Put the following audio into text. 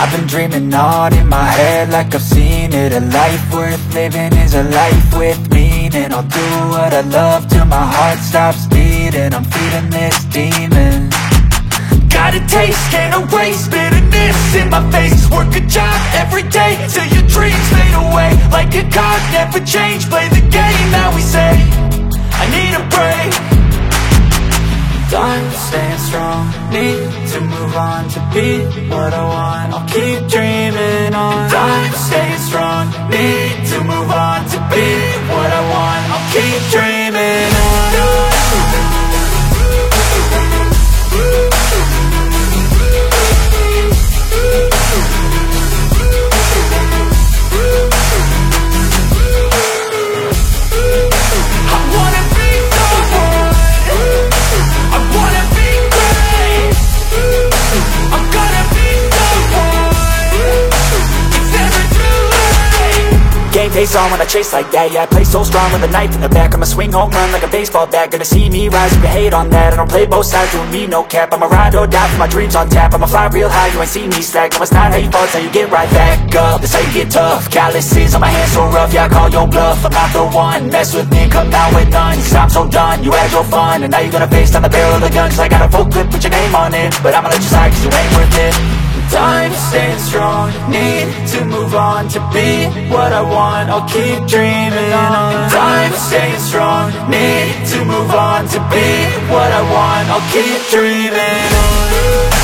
I've been dreaming on in my head like I've seen it. A life worth living is a life with meaning. I'll do what I love till my heart stops beating. I'm feeding this demon. Got a taste, can't erase bitterness in my face. Work a job every day till your dreams fade away. Like a card, never change, play the game that we say. I need a break. I'm staying strong, need to move on to be what I want. I'll keep dreaming on. I'm staying strong, need to move on to be what I want. I'll keep dreaming on. Face on when I chase like that. Yeah, I play so strong with a knife in the back. I'ma swing home run like a baseball bat. Gonna see me rise, you can hate on that. I don't play both sides, doing me no cap. I'ma ride or die for my dreams on tap. I'ma fly real high, you ain't see me slack. No, it's not how you fall, it's how you get right back up. That's how you get tough. Calluses on my hands so rough, yeah, I call your bluff. I'm not the one, mess with me, come down with none. Cause I'm so done, you had your fun. And now you're gonna face down the barrel of the gun. Cause I got a full clip, put your name on it. But I'ma let you slide cause you ain't worth it. I'm staying strong, need to move on to be what I want. I'll keep dreaming on. I'm staying strong, need to move on to be what I want. I'll keep dreaming on.